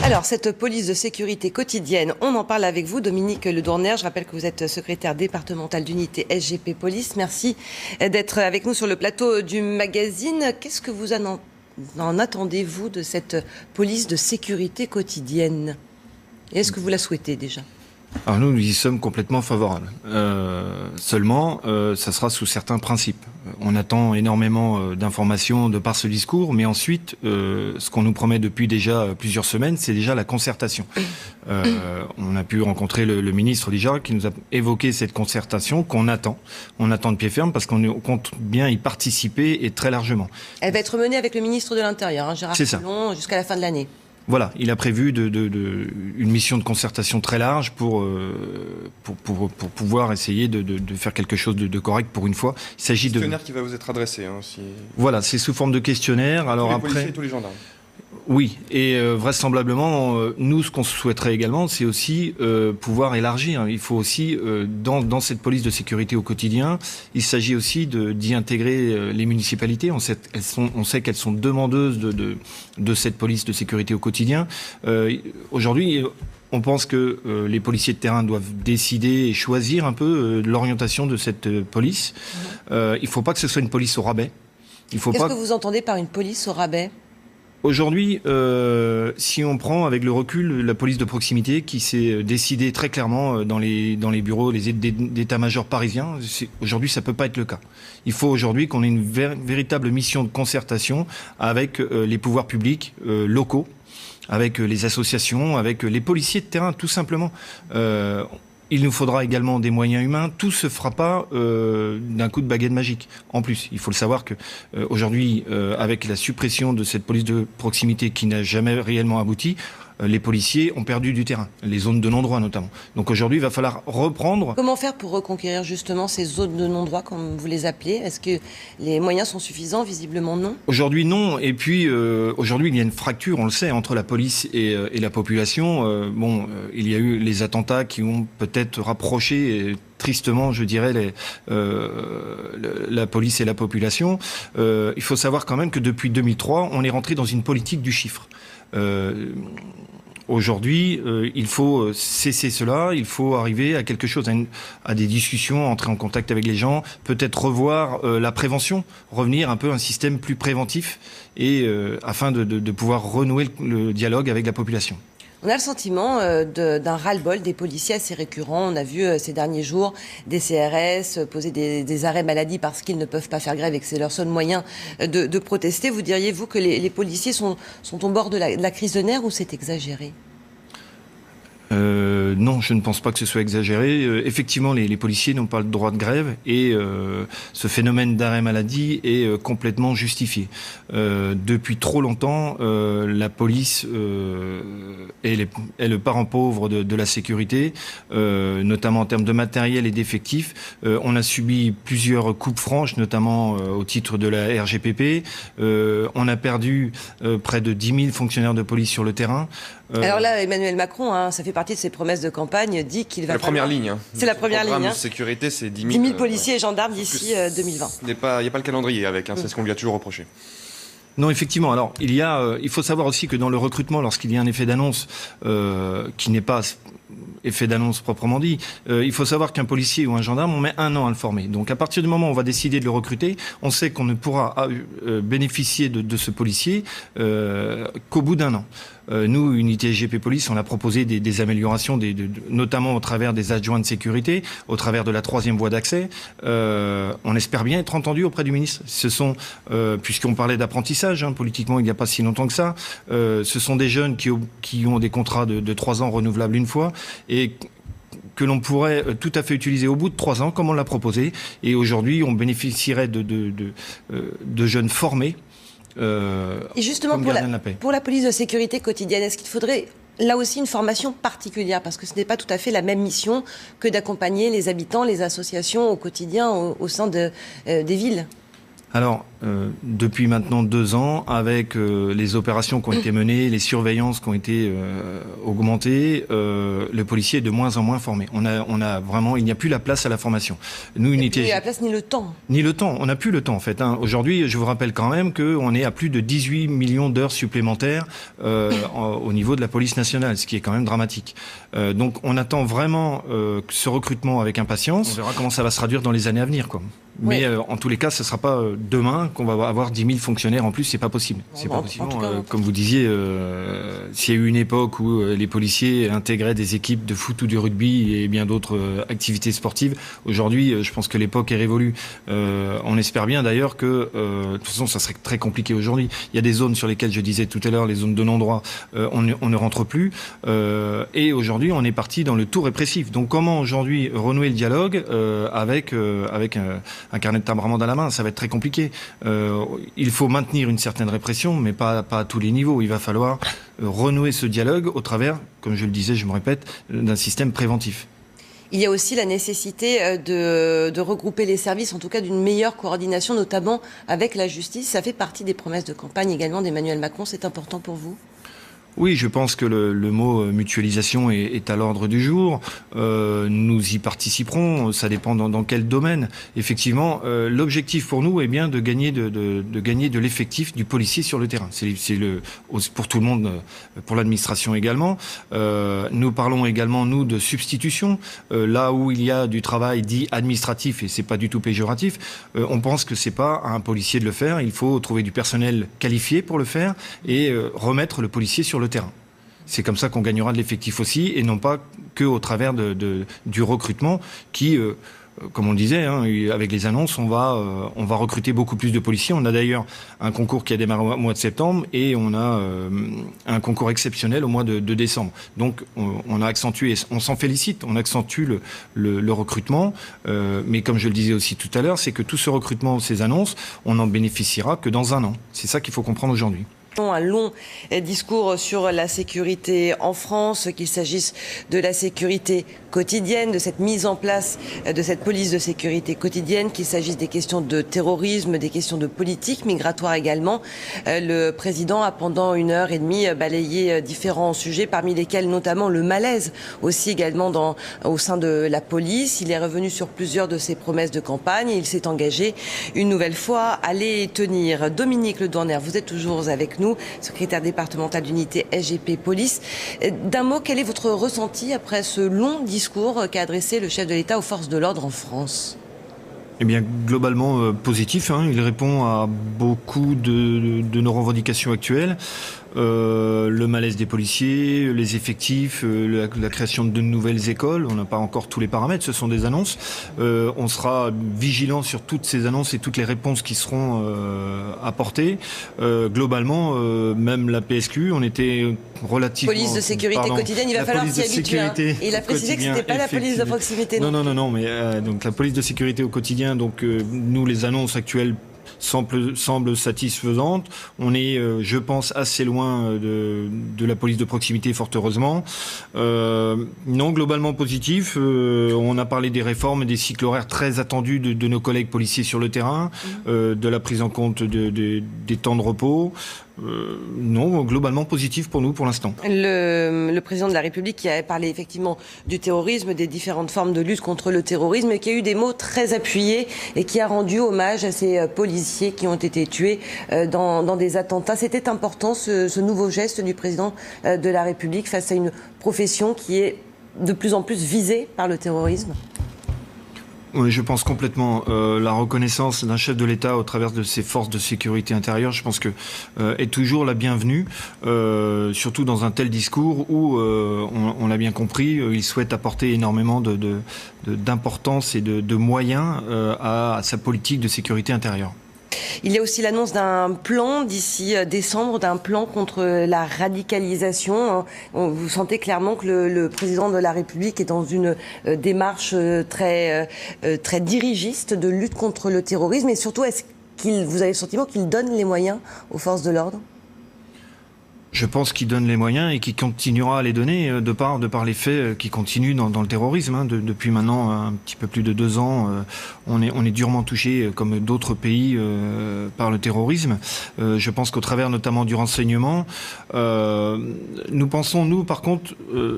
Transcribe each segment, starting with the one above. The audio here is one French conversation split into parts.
Alors, cette police de sécurité quotidienne, on en parle avec vous, Dominique Ledourner. Je rappelle que vous êtes secrétaire départemental d'unité SGP Police. Merci d'être avec nous sur le plateau du magazine. Qu'est-ce que vous en attendez-vous de cette police de sécurité quotidienne? Et est-ce que vous la souhaitez déjà? Alors nous y sommes complètement favorables. Seulement, ça sera sous certains principes. On attend énormément d'informations de par ce discours, mais ensuite, ce qu'on nous promet depuis déjà plusieurs semaines, c'est déjà la concertation. On a pu rencontrer le ministre déjà, qui nous a évoqué cette concertation qu'on attend. On attend de pied ferme parce qu'on compte bien y participer et très largement. Elle va être menée avec le ministre de l'Intérieur, Gérard Collomb, jusqu'à la fin de l'année. Voilà, il a prévu une mission de concertation très large pour pouvoir essayer de faire quelque chose de correct pour une fois. Il s'agit de questionnaire qui va vous être adressé. Voilà, c'est sous forme de questionnaire. Alors tous les policiers et tous les gendarmes. Oui, et vraisemblablement, nous, ce qu'on souhaiterait également, c'est aussi pouvoir élargir. Il faut aussi, dans cette police de sécurité au quotidien, il s'agit aussi d'y intégrer les municipalités. On sait qu'elles sont demandeuses de cette police de sécurité au quotidien. Aujourd'hui, on pense que les policiers de terrain doivent décider et choisir un peu l'orientation de cette police. Il ne faut pas que ce soit une police au rabais. Qu'est-ce que vous entendez par une police au rabais ? Aujourd'hui, si on prend avec le recul la police de proximité qui s'est décidée très clairement dans les bureaux d'état-major parisiens, aujourd'hui ça ne peut pas être le cas. Il faut aujourd'hui qu'on ait une véritable mission de concertation avec les pouvoirs publics locaux, avec les associations, avec les policiers de terrain tout simplement. Il nous faudra également des moyens humains. Tout se fera pas d'un coup de baguette magique. En plus, il faut le savoir que aujourd'hui, avec la suppression de cette police de proximité qui n'a jamais réellement abouti, les policiers ont perdu du terrain, les zones de non-droit notamment. Donc aujourd'hui, il va falloir reprendre... Comment faire pour reconquérir justement ces zones de non-droit, comme vous les appelez? Est-ce que les moyens sont suffisants? Visiblement non. Aujourd'hui non, et puis aujourd'hui il y a une fracture, on le sait, entre la police et la population. Il y a eu les attentats qui ont peut-être rapproché... tristement, je dirais, la police et la population. Il faut savoir quand même que depuis 2003, on est rentré dans une politique du chiffre. Aujourd'hui, il faut cesser cela, il faut arriver à quelque chose, à des discussions, entrer en contact avec les gens, peut-être revoir la prévention, revenir un peu à un système plus préventif et afin de pouvoir renouer le dialogue avec la population. On a le sentiment d'un ras-le-bol des policiers assez récurrent. On a vu ces derniers jours des CRS poser des arrêts maladie parce qu'ils ne peuvent pas faire grève et que c'est leur seul moyen de protester. Vous diriez-vous que les policiers sont au bord de la crise de nerfs ou c'est exagéré ? Non, je ne pense pas que ce soit exagéré. Effectivement, les policiers n'ont pas le droit de grève et ce phénomène d'arrêt maladie est complètement justifié. Depuis trop longtemps, la police est le parent pauvre de la sécurité, notamment en termes de matériel et d'effectifs. On a subi plusieurs coupes franches, notamment au titre de la RGPP. On a perdu près de 10 000 fonctionnaires de police sur le terrain. Alors là, Emmanuel Macron, ça fait partie de ses promesses de campagne, dit qu'il va... La première ligne. C'est la première ligne. Le programme de sécurité, c'est 10 000 policiers et gendarmes d'ici 2020. Il n'y a pas le calendrier avec, c'est ce qu'on lui a toujours reproché. Non, effectivement. Alors, il faut savoir aussi que dans le recrutement, lorsqu'il y a un effet d'annonce qui n'est pas effet d'annonce proprement dit, il faut savoir qu'un policier ou un gendarme, on met 1 an à le former. Donc, à partir du moment où on va décider de le recruter, on sait qu'on ne pourra bénéficier de ce policier qu'au bout d'1 an. Nous, Unité SGP Police, on a proposé des améliorations, notamment au travers des adjoints de sécurité, au travers de la 3e voie d'accès. On espère bien être entendu auprès du ministre. Ce sont, puisqu'on parlait d'apprentissage, politiquement, il n'y a pas si longtemps que ça, ce sont des jeunes qui ont des contrats de 3 ans renouvelables une fois et que l'on pourrait tout à fait utiliser au bout de 3 ans, comme on l'a proposé. Et aujourd'hui, on bénéficierait de jeunes formés. Et justement, pour la police de sécurité quotidienne, est-ce qu'il faudrait là aussi une formation particulière? Parce que ce n'est pas tout à fait la même mission que d'accompagner les habitants, les associations au quotidien au sein des villes. Alors, depuis maintenant 2 ans, avec les opérations qui ont été menées, les surveillances qui ont été augmentées, le policier est de moins en moins formé. On a vraiment, il n'y a plus la place à la formation. Nous, il n'y a plus la place ni le temps. Ni le temps. On n'a plus le temps, en fait. Aujourd'hui, je vous rappelle quand même qu'on est à plus de 18 millions d'heures supplémentaires au niveau de la police nationale, ce qui est quand même dramatique. Donc, on attend vraiment ce recrutement avec impatience. On verra comment ça va se traduire dans les années à venir, quoi. Mais en tous les cas, ce ne sera pas demain qu'on va avoir 10 000 fonctionnaires en plus, c'est pas possible. C'est pas possible. Comme vous disiez, s'il y a eu une époque où les policiers intégraient des équipes de foot ou du rugby et bien d'autres activités sportives, aujourd'hui, je pense que l'époque est révolue. On espère bien d'ailleurs que, de toute façon, ça serait très compliqué aujourd'hui. Il y a des zones sur lesquelles je disais tout à l'heure, les zones de non-droit, on ne rentre plus. Et aujourd'hui, on est parti dans le tout répressif. Donc, comment aujourd'hui renouer le dialogue avec un carnet de timbrement dans la main, ça va être très compliqué. Il faut maintenir une certaine répression, mais pas à tous les niveaux. Il va falloir renouer ce dialogue au travers, comme je le disais, je me répète, d'un système préventif. Il y a aussi la nécessité de regrouper les services, en tout cas d'une meilleure coordination, notamment avec la justice. Ça fait partie des promesses de campagne également d'Emmanuel Macron. C'est important pour vous ? Oui, je pense que le mot mutualisation est à l'ordre du jour. Nous y participerons. Ça dépend dans quel domaine. Effectivement, l'objectif pour nous est bien de gagner de l'effectif du policier sur le terrain. C'est pour tout le monde, pour l'administration également. Nous parlons également nous de substitution. Là où il y a du travail dit administratif et c'est pas du tout péjoratif, on pense que c'est pas à un policier de le faire. Il faut trouver du personnel qualifié pour le faire et remettre le policier sur le terrain. C'est comme ça qu'on gagnera de l'effectif aussi, et non pas qu'au travers du recrutement qui, comme on le disait, avec les annonces, on va recruter beaucoup plus de policiers. On a d'ailleurs un concours qui a démarré au mois de septembre, et on a un concours exceptionnel au mois de décembre. Donc on a accentué, on s'en félicite, on accentue le recrutement, mais comme je le disais aussi tout à l'heure, c'est que tout ce recrutement, ces annonces, on n'en bénéficiera que dans 1 an. C'est ça qu'il faut comprendre aujourd'hui. Un long discours sur la sécurité en France, qu'il s'agisse de la sécurité quotidienne, de cette mise en place de cette police de sécurité quotidienne, qu'il s'agisse des questions de terrorisme, des questions de politique migratoire également. Le président a pendant 1h30 balayé différents sujets, parmi lesquels notamment le malaise aussi également au sein de la police. Il est revenu sur plusieurs de ses promesses de campagne et il s'est engagé une nouvelle fois à les tenir. Dominique Le Doornaert, vous êtes toujours avec nous, secrétaire départemental d'unité SGP Police. D'un mot, quel est votre ressenti après ce long discours qu'a adressé le chef de l'État aux forces de l'ordre en France ? Eh bien, globalement positif. Il répond à beaucoup de nos revendications actuelles. Le malaise des policiers, les effectifs, la création de nouvelles écoles. On n'a pas encore tous les paramètres, ce sont des annonces. On sera vigilant sur toutes ces annonces et toutes les réponses qui seront apportées. Globalement, même la PSQ, on était relativement... Police de sécurité quotidienne, il va falloir s'y habituer. Et il a précisé que ce n'était pas la police de proximité. Non, mais donc la police de sécurité au quotidien, donc nous, les annonces actuelles semble satisfaisante. On est, je pense, assez loin de la police de proximité, fort heureusement. Non, globalement positif. On a parlé des réformes et des cycles horaires très attendus de nos collègues policiers sur le terrain, de la prise en compte des temps de repos. Non, globalement positif pour nous pour l'instant. Le président de la République qui a parlé effectivement du terrorisme, des différentes formes de lutte contre le terrorisme, et qui a eu des mots très appuyés et qui a rendu hommage à ces policiers qui ont été tués dans des attentats. C'était important ce nouveau geste du président de la République face à une profession qui est de plus en plus visée par le terrorisme. Oui, je pense complètement. La reconnaissance d'un chef de l'État au travers de ses forces de sécurité intérieure, je pense que est toujours la bienvenue, surtout dans un tel discours où, on l'a bien compris, il souhaite apporter énormément d'importance et de moyens à sa politique de sécurité intérieure. Il y a aussi l'annonce d'un plan d'ici décembre, d'un plan contre la radicalisation. Vous sentez clairement que le président de la République est dans une démarche très dirigiste de lutte contre le terrorisme. Et surtout, vous avez le sentiment qu'il donne les moyens aux forces de l'ordre ? Je pense qu'il donne les moyens et qu'il continuera à les donner de par les faits qui continuent dans le terrorisme. Depuis maintenant un petit peu plus de 2 ans, on est durement touché, comme d'autres pays, par le terrorisme. Je pense qu'au travers notamment du renseignement, nous pensons, nous par contre,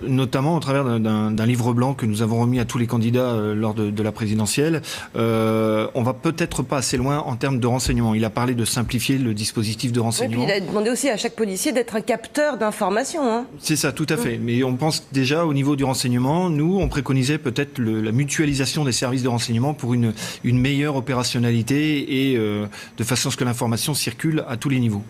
notamment au travers d'un livre blanc que nous avons remis à tous les candidats lors de la présidentielle, on va peut-être pas assez loin en termes de renseignement. Il a parlé de simplifier le dispositif de renseignement. Et puis il a demandé aussi à chaque policier d'être un capteur d'informations. Hein. C'est ça, tout à fait. Mais on pense déjà au niveau du renseignement, nous, on préconisait peut-être la mutualisation des services de renseignement pour une meilleure opérationnalité et de façon à ce que l'information circule à tous les niveaux.